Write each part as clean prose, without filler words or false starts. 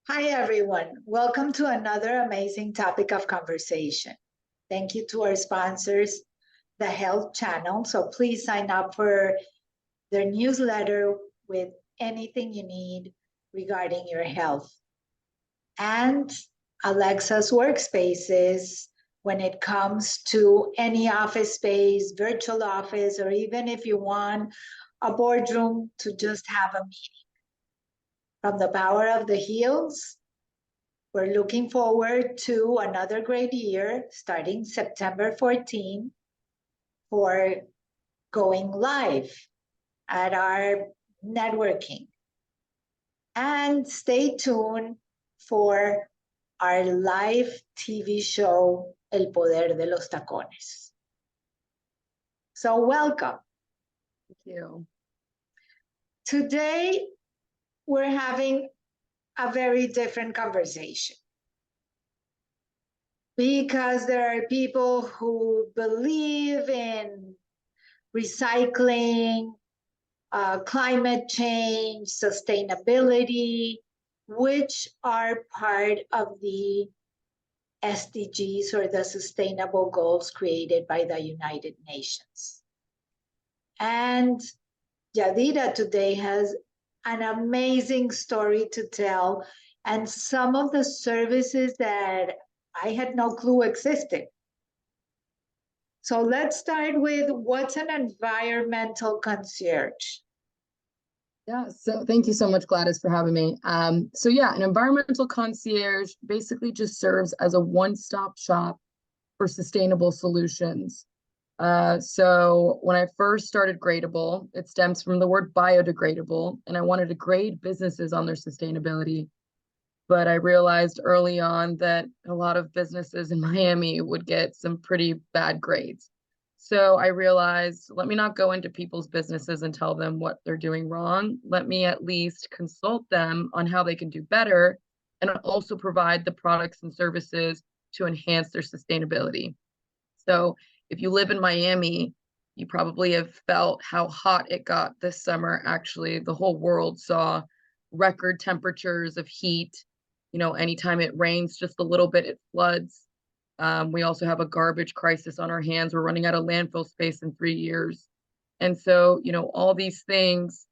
Hi, everyone. Welcome to another amazing topic of conversation. Thank you to our sponsors, the Health Channel. So please sign up for their newsletter with anything you need regarding your health. And Alexa's Workspaces when it comes to any office space, virtual office, or even if you want a boardroom to just have a meeting. From the Power of the Heels, we're looking forward to another great year starting September 14 for going live at our networking. And stay tuned for our live TV show, El Poder de los Tacones. So welcome. Thank you. Today, we're having a very different conversation because there are people who believe in recycling, climate change, sustainability, which are part of the SDGs or the sustainable goals created by the United Nations. And Yadira today has an amazing story to tell and some of the services that I had no clue existed. So let's start with what's an environmental concierge? Yeah, so thank you so much, Gladys, for having me. An environmental concierge basically just serves as a one-stop shop for sustainable solutions. So when I first started Gradable, it stems from the word biodegradable, and I wanted to grade businesses on their sustainability. But I realized early on that a lot of businesses in Miami would get some pretty bad grades. So I realized, let me not go into people's businesses and tell them what they're doing wrong. Let me at least consult them on how they can do better and also provide the products and services to enhance their sustainability. So if you live in Miami, you probably have felt how hot it got this summer. Actually, the whole world saw record temperatures of heat. You know, anytime it rains just a little bit, it floods. We also have a garbage crisis on our hands. We're running out of landfill space in 3 years. And so, you know, all these things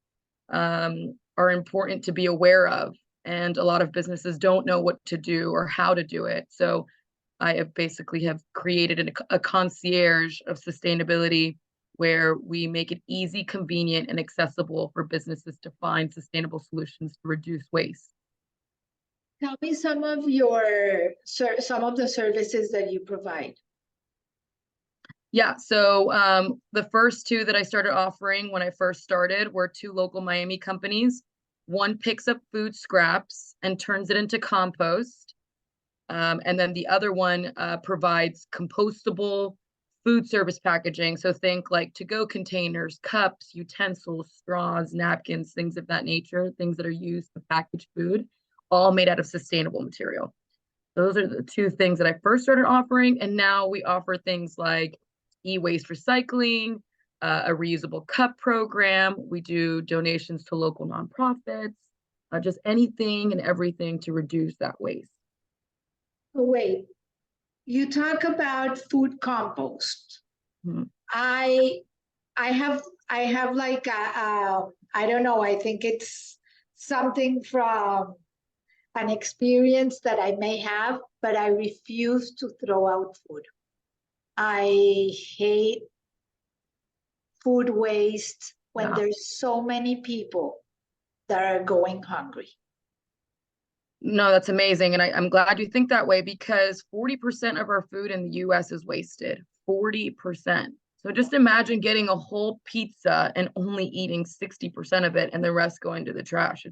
are important to be aware of. And a lot of businesses don't know what to do or how to do it. So I have created a concierge of sustainability where we make it easy, convenient, and accessible for businesses to find sustainable solutions to reduce waste. Tell me some of the services that you provide. Yeah, so the first two that I started offering when I first started were two local Miami companies. One picks up food scraps and turns it into compost. And then the other one provides compostable food service packaging. So think like to-go containers, cups, utensils, straws, napkins, things of that nature, things that are used to package food, all made out of sustainable material. Those are the two things that I first started offering. And now we offer things like e-waste recycling, a reusable cup program. We do donations to local nonprofits, just anything and everything to reduce that waste. Oh, wait, you talk about food compost. Mm-hmm. I have like I don't know, I think it's something from an experience that I may have, but I refuse to throw out food. I hate food waste when there's so many people that are going hungry. No, that's amazing. And I'm glad you think that way because 40% of our food in the US is wasted. 40%. So just imagine getting a whole pizza and only eating 60% of it and the rest going to the trash.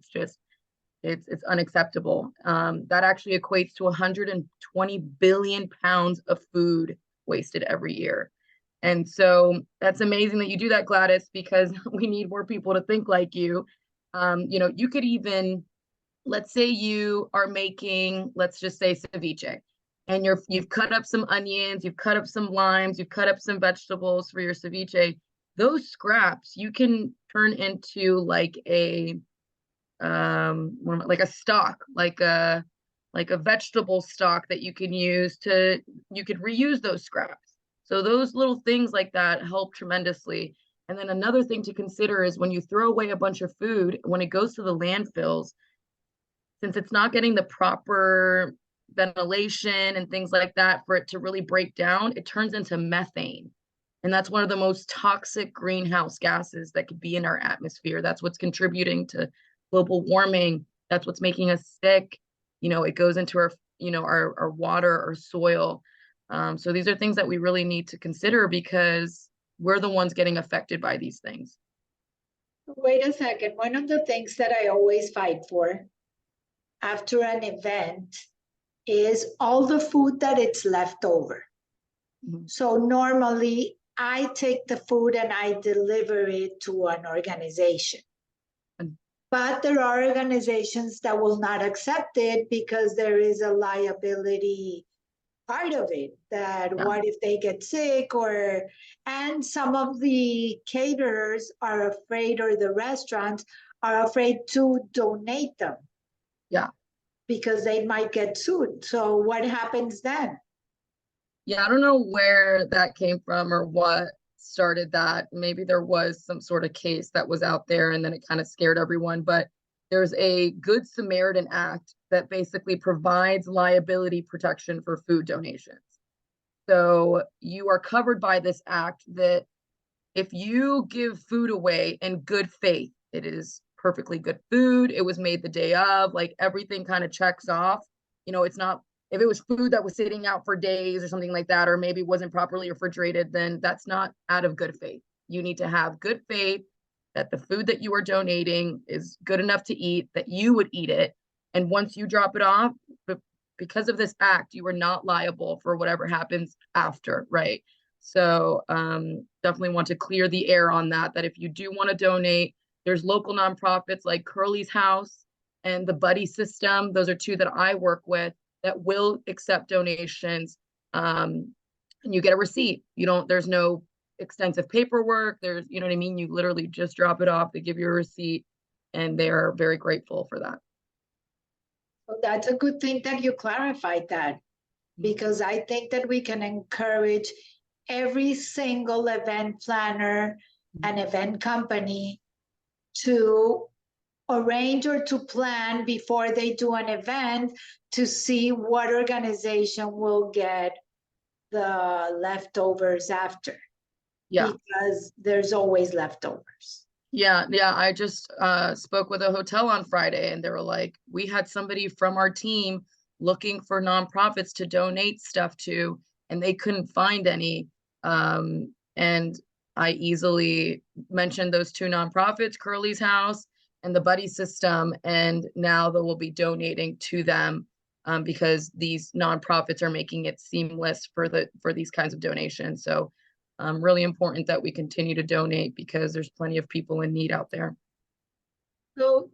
It's unacceptable. That actually equates to 120 billion pounds of food wasted every year. And so that's amazing that you do that, Gladys, because we need more people to think like you. You know, you could even, let's say you are making, let's just say ceviche, and you've cut up some onions, you've cut up some limes, you've cut up some vegetables for your ceviche. Those scraps you can turn into like a like a stock, like a vegetable stock that you can use you could reuse those scraps. So those little things like that help tremendously. And then another thing to consider is when you throw away a bunch of food, when it goes to the landfills, since it's not getting the proper ventilation and things like that for it to really break down, it turns into methane. And that's one of the most toxic greenhouse gases that could be in our atmosphere. That's what's contributing to global warming. That's what's making us sick. It goes into our water, our soil. So these are things that we really need to consider because we're the ones getting affected by these things. Wait a second. One of the things that I always fight for after an event is all the food that it's left over. Mm-hmm. So normally I take the food and I deliver it to an organization. But there are organizations that will not accept it because there is a liability part of it, that what if they get sick, and some of the caterers are afraid, or the restaurants are afraid to donate them. Yeah. Because they might get sued. So what happens then? Yeah, I don't know where that came from or what started that. Maybe there was some sort of case that was out there and then it kind of scared everyone. But there's a Good Samaritan Act that basically provides liability protection for food donations. So you are covered by this act that if you give food away in good faith, it is perfectly good food, it was made the day of, like everything kind of checks off. It's not, if it was food that was sitting out for days or something like that, or maybe wasn't properly refrigerated, then that's not out of good faith. You need to have good faith that the food that you are donating is good enough to eat, that you would eat it. And once you drop it off, because of this act, you are not liable for whatever happens after, right? So definitely want to clear the air on that if you do want to donate, there's local nonprofits like Curly's House and the Buddy System. Those are two that I work with that will accept donations. And you get a receipt. There's no extensive paperwork. There's, you know what I mean? You literally just drop it off. They give you a receipt and they are very grateful for that. Well, that's a good thing that you clarified that, because I think that we can encourage every single event planner and event company to arrange or to plan before they do an event to see what organization will get the leftovers after. Yeah. Because there's always leftovers. Yeah. I just spoke with a hotel on Friday and they were like, we had somebody from our team looking for nonprofits to donate stuff to, and they couldn't find any. And I easily mentioned those two nonprofits, Curly's House and the Buddy System, and now they will be donating to them because these nonprofits are making it seamless for these kinds of donations. So really important that we continue to donate because there's plenty of people in need out there. So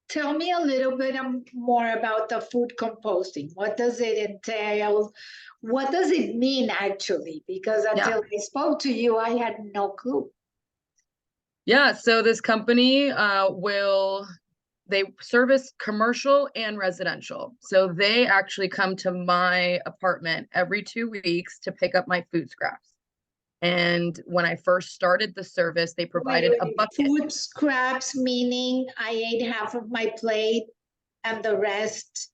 tell me a little bit more about the food composting. What does it entail? What does it mean actually? Because until I spoke to you, I had no clue. Yeah, so this company they service commercial and residential. So they actually come to my apartment every 2 weeks to pick up my food scraps. And when I first started the service, they provided a bucket. Food scraps, meaning I ate half of my plate and the rest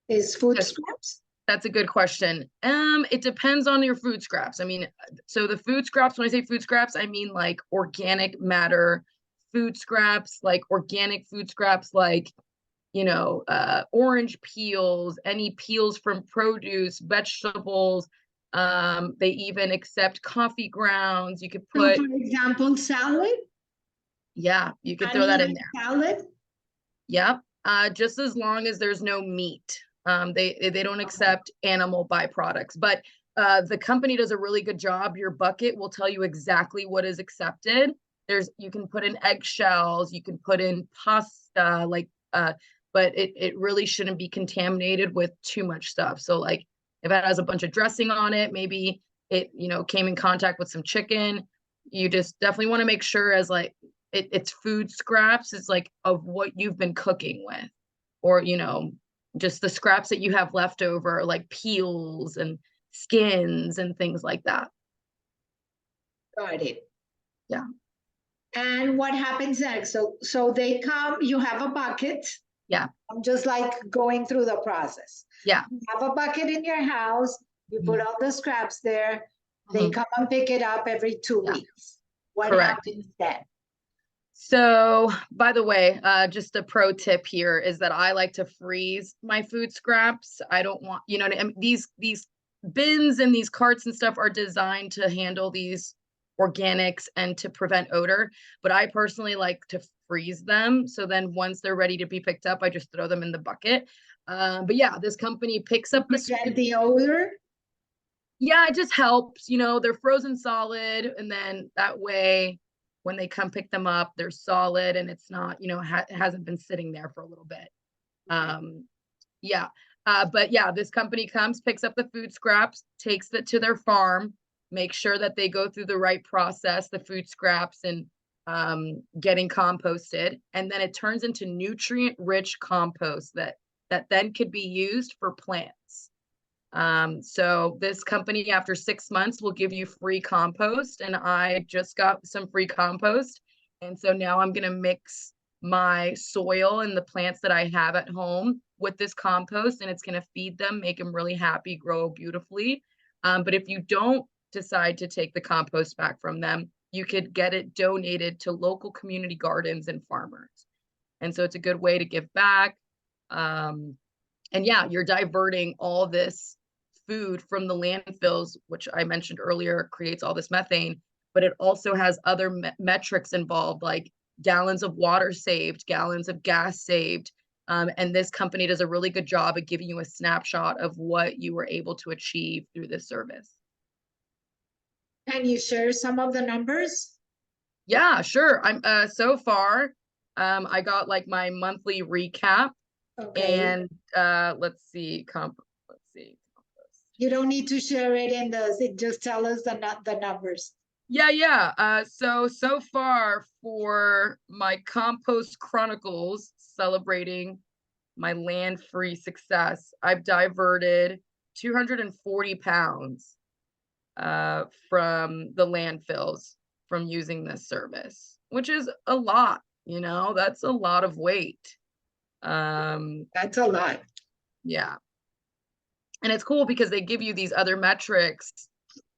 is food scraps? That's a good question. It depends on your food scraps. I mean, so the food scraps, when I say food scraps, I mean like organic matter food scraps, like organic food scraps, like, orange peels, any peels from produce, vegetables. They even accept coffee grounds. You could put, so for example, salad. Yeah, you could throw that in there. Salad. Yep. Just as long as there's no meat. They don't accept animal byproducts, but the company does a really good job. Your bucket will tell you exactly what is accepted. You can put in eggshells, you can put in pasta, but it really shouldn't be contaminated with too much stuff. So like if it has a bunch of dressing on it, maybe it, came in contact with some chicken, you just definitely want to make sure it's food scraps. It's like of what you've been cooking with, or, you know, just the scraps that you have left over, like peels and skins and things like that. Got it. Yeah. And what happens next? So they come, you have a bucket. Yeah. I'm just like going through the process. Yeah. You have a bucket in your house, you put all the scraps there, they come and pick it up every 2 weeks. What Correct. happens then? So, by the way, just a pro tip here is that I like to freeze my food scraps. I don't want, you know, I mean, these bins and these carts and stuff are designed to handle these organics and to prevent odor, but I personally like to freeze them. So then once they're ready to be picked up, I just throw them in the bucket. But yeah, this company picks up Prevent the odor? Yeah, it just helps, you know, they're frozen solid, and then that way when they come pick them up, they're solid and it's not, you know, it hasn't been sitting there for a little bit. Yeah. But yeah, this company comes, picks up the food scraps, takes it to their farm, make sure that they go through the right process, the food scraps, and getting composted, and then it turns into nutrient rich compost that then could be used for plants. So this company, after 6 months, will give you free compost, and I just got some free compost. And so now I'm going to mix my soil and the plants that I have at home with this compost, and it's going to feed them, make them really happy, grow beautifully. But if you don't decide to take the compost back from them, you could get it donated to local community gardens and farmers. And so it's a good way to give back. And yeah, you're diverting all this food from the landfills, which I mentioned earlier, creates all this methane, but it also has other metrics involved, like gallons of water saved, gallons of gas saved. And this company does a really good job of giving you a snapshot of what you were able to achieve through this service. Can you share some of the numbers? Yeah, sure. I'm so far, I got like my monthly recap. Okay. And let's see. You don't need to share it in just tell us the numbers. Yeah. So far for my compost chronicles celebrating my land-free success, I've diverted 240 pounds from the landfills from using this service, which is a lot, you know, that's a lot of weight. That's a lot. Yeah. And it's cool because they give you these other metrics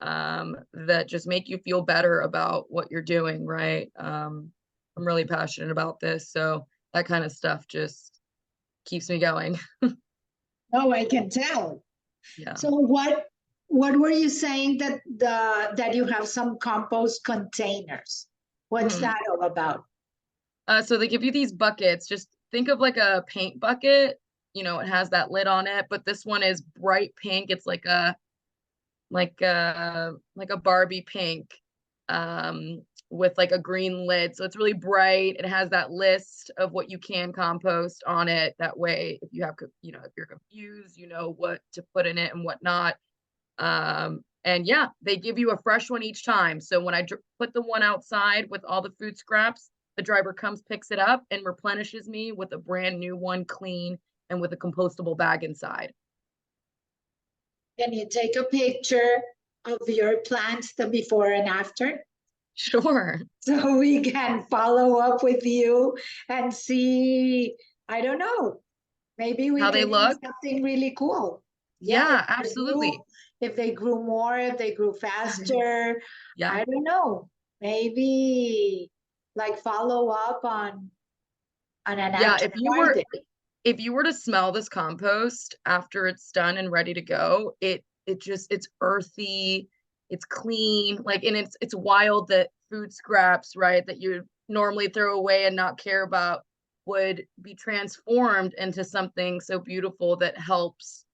that just make you feel better about what you're doing, right? I'm really passionate about this, so that kind of stuff just keeps me going. Oh, I can tell. Yeah. So what were you saying that you have some compost containers? What's that all about? So they give you these buckets. Just think of like a paint bucket. You know, it has that lid on it, but this one is bright pink. It's like a Barbie pink, with like a green lid. So it's really bright. It has that list of what you can compost on it. That way, if you have, you know, if you're confused, you know what to put in it and what not. And yeah, they give you a fresh one each time. So when I put the one outside with all the food scraps, the driver comes, picks it up, and replenishes me with a brand new one, clean and with a compostable bag inside. Can you take a picture of your plants, the before and after? Sure. So we can follow up with you and see, I don't know, maybe we How they can do look. something really cool. Yeah, absolutely. If they grew more, if they grew faster, Yeah. I don't know. Maybe like follow up on an Yeah, actual garden. if you were to smell this compost after it's done and ready to go, it's earthy, it's clean, like, and it's wild that food scraps, right, that you normally throw away and not care about would be transformed into something so beautiful that helps,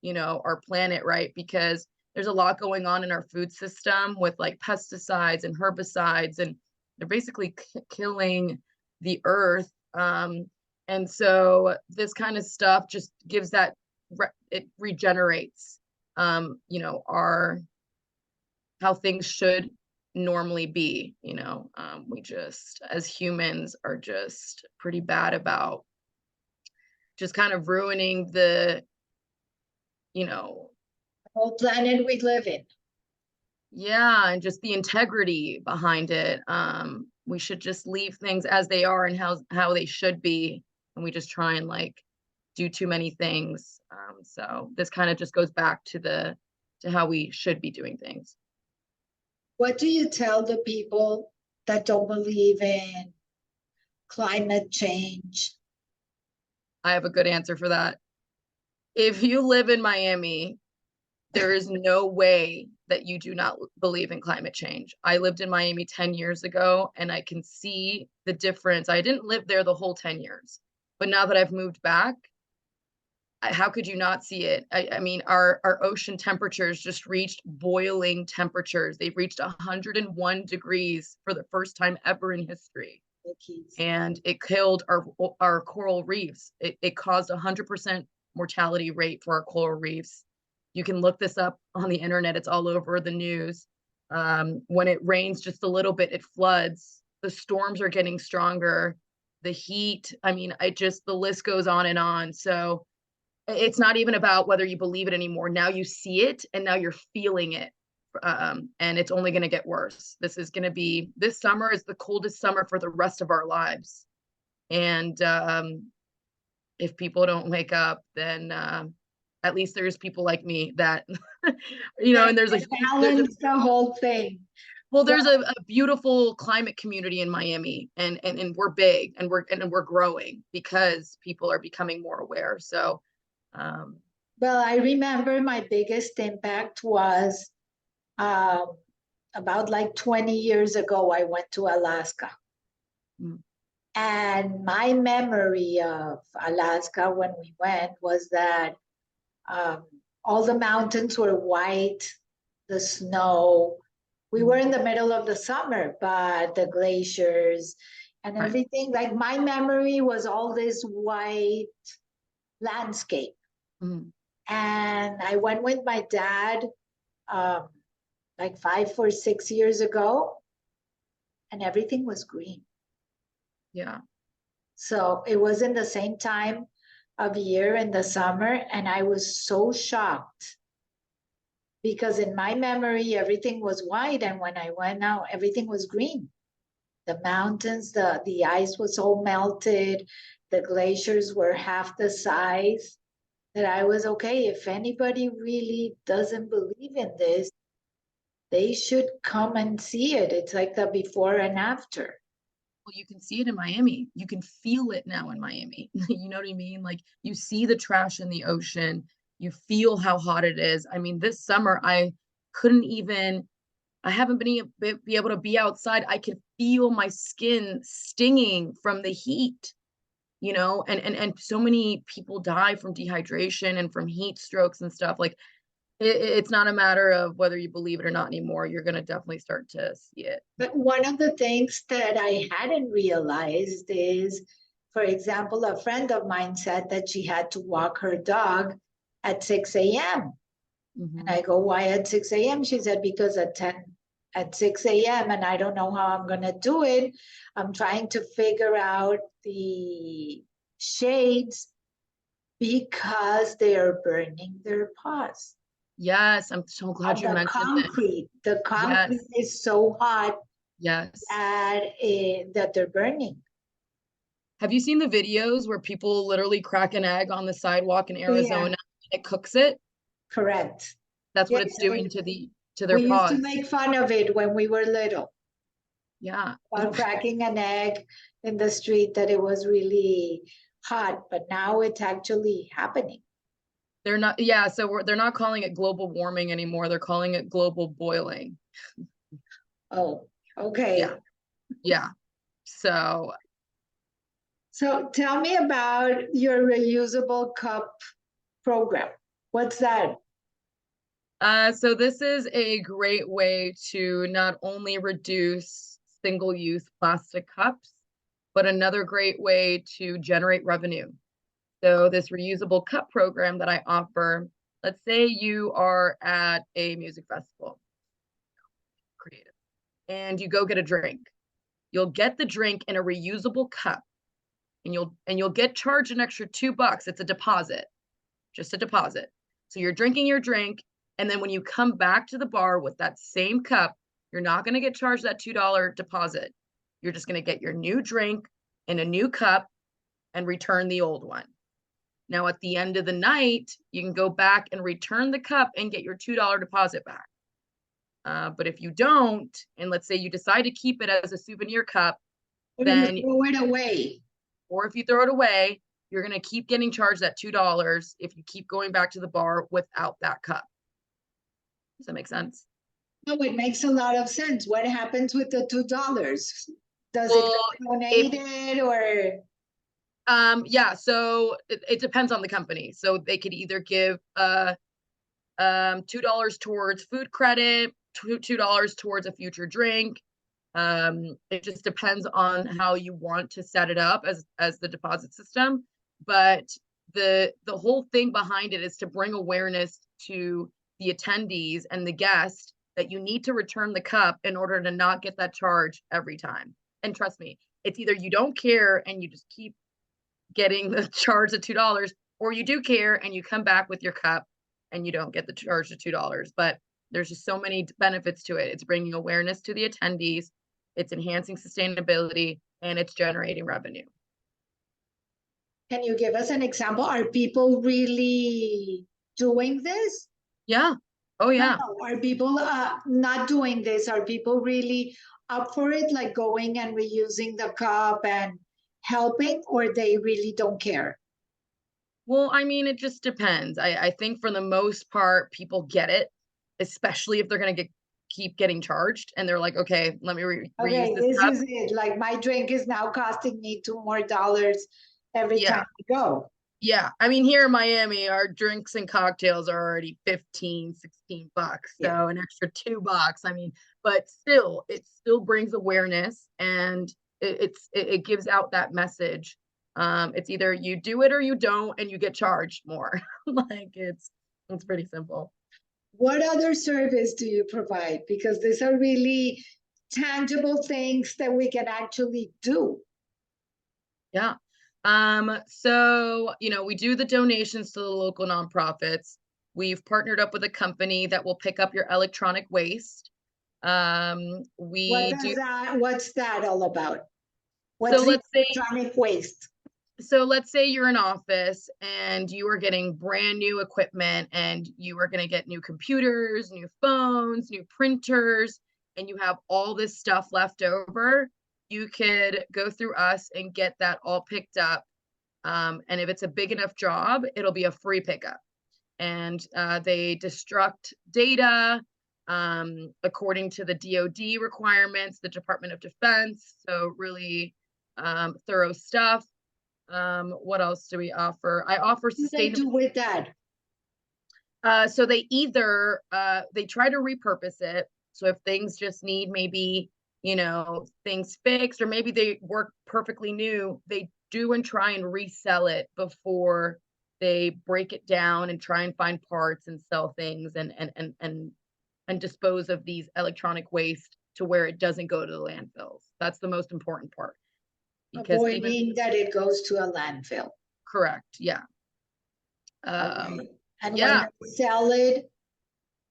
you know, our planet, right? Because there's a lot going on in our food system with like pesticides and herbicides, and they're basically killing the earth. And so this kind of stuff just gives that, it regenerates, you know, how things should normally be, you know. We just, as humans, are just pretty bad about just kind of ruining the, you know, whole planet we live in. yeah, and just the integrity behind it. We should just leave things as they are and how they should be, and we just try and like do too many things. So this kind of just goes back to how we should be doing things. What do you tell the people that don't believe in climate change? I have a good answer for that. If you live in Miami, there is no way that you do not believe in climate change. I lived in Miami 10 years ago, and I can see the difference. I didn't live there the whole 10 years, but now that I've moved back, how could you not see it? I mean, our ocean temperatures just reached boiling temperatures. They've reached 101 degrees for the first time ever in history. And it killed our coral reefs. It caused 100% mortality rate for our coral reefs. You can look this up on the internet. It's all over the news. When it rains just a little bit, it floods. The storms are getting stronger. The heat, I mean, the list goes on and on. So it's not even about whether you believe it anymore. Now you see it, and now you're feeling it. And it's only going to get worse. This summer is the coldest summer for the rest of our lives. And if people don't wake up, then at least there's people like me that, you know, and there's balance the whole thing. Well, there's a beautiful climate community in Miami, and we're big, and we're growing because people are becoming more aware. So, well, I remember my biggest impact was about like 20 years ago. I went to Alaska. And my memory of Alaska when we went was that all the mountains were white, the snow. We were in the middle of the summer, but the glaciers and everything, like my memory was all this white landscape. And I went with my dad like 5 or 6 years ago, and everything was green. Yeah. So it was in the same time of year in the summer, and I was so shocked because in my memory everything was white, and when I went out everything was green. The mountains, the ice was all melted, the glaciers were half the size. That I was okay, if anybody really doesn't believe in this, they should come and see it. It's like the before and after. Well, you can see it in Miami. You can feel it now in Miami. You know what I mean? Like you see the trash in the ocean. You feel how hot it is. I mean, this summer I haven't been able to be outside. I could feel my skin stinging from the heat, you know, and so many people die from dehydration and from heat strokes and stuff. Like it's not a matter of whether you believe it or not anymore. You're going to definitely start to see it. But one of the things that I hadn't realized is, for example, a friend of mine said that she had to walk her dog at 6 a.m. And I go, why at 6 a.m.? She said, because at 6 a.m. and I don't know how I'm going to do it. I'm trying to figure out the shades because they are burning their paws. Yes, I'm so glad you mentioned concrete. The concrete is so hot. Yes. That they're burning. Have you seen the videos where people literally crack an egg on the sidewalk in Arizona and it cooks it? Correct. That's what it's doing to their paws. We used to make fun of it when we were little. Yeah. About cracking an egg in the street, that it was really hot, but now it's actually happening. They're not, yeah, so they're not calling it global warming anymore. They're calling it global boiling. Oh, okay. Yeah. So tell me about your reusable cup program. What's that? So this is a great way to not only reduce single-use plastic cups, but another great way to generate revenue. So this reusable cup program that I offer, let's say you are at a music festival, creative, and you go get a drink. You'll get the drink in a reusable cup, and you'll get charged an extra $2. It's a deposit, just a deposit. So you're drinking your drink, and then when you come back to the bar with that same cup, you're not going to get charged that $2 deposit. You're just going to get your new drink in a new cup and return the old one. Now, at the end of the night, you can go back and return the cup and get your $2 deposit back. But if you don't, and let's say you decide to keep it as a souvenir cup, then you throw it away. Or if you throw it away, you're going to keep getting charged that $2 if you keep going back to the bar without that cup. Does that make sense? No, it makes a lot of sense. What happens with the $2? Does it get donated or? Yeah, so it depends on the company. So they could either give $2 towards food credit, $2 towards a future drink. It just depends on how you want to set it up as the deposit system. But the whole thing behind it is to bring awareness to the attendees and the guests that you need to return the cup in order to not get that charge every time. And trust me, it's either you don't care and you just keep getting the charge of $2, or you do care and you come back with your cup and you don't get the charge of $2. But there's just so many benefits to it. It's bringing awareness to the attendees, it's enhancing sustainability, and it's generating revenue. Can you give us an example? Are people really doing this? Yeah. Oh, yeah. No, are people not doing this? Are people really up for it, like going and reusing the cup and helping, or they really don't care? Well, I mean, it just depends. I think for the most part, people get it, especially if they're going to keep getting charged and they're like, okay, let me reuse this cup. Is it. Like my drink is now costing me $2 more every time we go. Yeah. I mean, here in Miami, our drinks and cocktails are already $15, $16. So an extra $2. I mean, but still, it still brings awareness, and it gives out that message. It's either you do it or you don't, and you get charged more. Like it's pretty simple. What other service do you provide? Because these are really tangible things that we can actually do. Yeah. So, we do the donations to the local nonprofits. We've partnered up with a company that will pick up your electronic waste. What's that all about? So let's say electronic waste? So let's say you're in office and you are getting brand new equipment, and you are going to get new computers, new phones, new printers, and you have all this stuff left over. You could go through us and get that all picked up. And if it's a big enough job, it'll be a free pickup. And they destruct data according to the DoD requirements, the Department of Defense. So really thorough stuff. What else do we offer? I offer sustainable. What do they do with that? So they either they try to repurpose it. So if things just need maybe, things fixed, or maybe they work perfectly new, they do and try and resell it before they break it down and try and find parts and sell things and dispose of these electronic waste to where it doesn't go to the landfills. That's the most important part. Because avoiding that it goes to a landfill. Correct. Yeah. And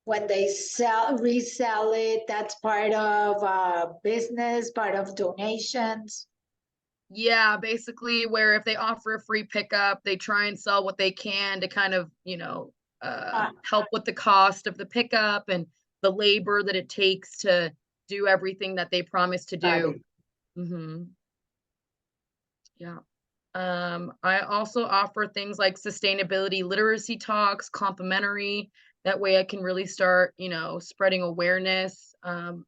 when they sell it, resell it, that's part of business, part of donations. Yeah, basically, where if they offer a free pickup, they try and sell what they can to kind of, help with the cost of the pickup and the labor that it takes to do everything that they promise to do. Mm-hmm. Yeah. I also offer things like sustainability literacy talks, complimentary. That way I can really start, spreading awareness,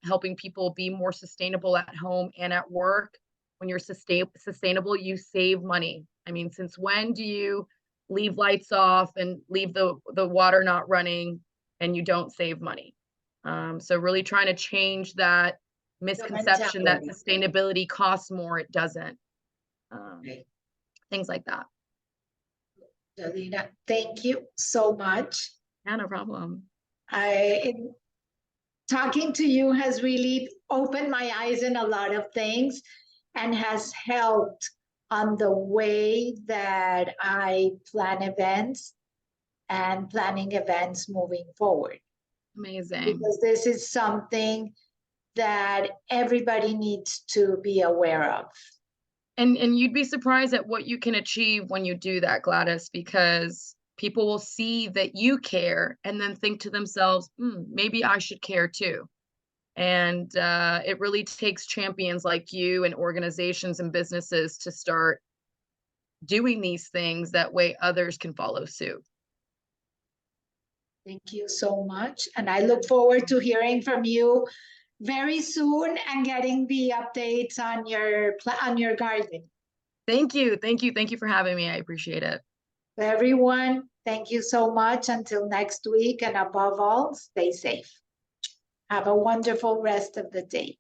helping people be more sustainable at home and at work. When you're sustainable, you save money. I mean, since when do you leave lights off and leave the water not running and you don't save money? So really trying to change that misconception that sustainability costs more. It doesn't. Things like that. Yadira, thank you so much. Yeah, no problem. Talking to you has really opened my eyes in a lot of things and has helped on the way that I plan events and planning events moving forward. Amazing. Because this is something that everybody needs to be aware of. And you'd be surprised at what you can achieve when you do that, Gladys, because people will see that you care and then think to themselves, maybe I should care too. And it really takes champions like you and organizations and businesses to start doing these things. That way others can follow suit. Thank you so much. And I look forward to hearing from you very soon and getting the updates on your garden. Thank you. Thank you. Thank you for having me. I appreciate it. Everyone, thank you so much. Until next week, and above all, stay safe. Have a wonderful rest of the day.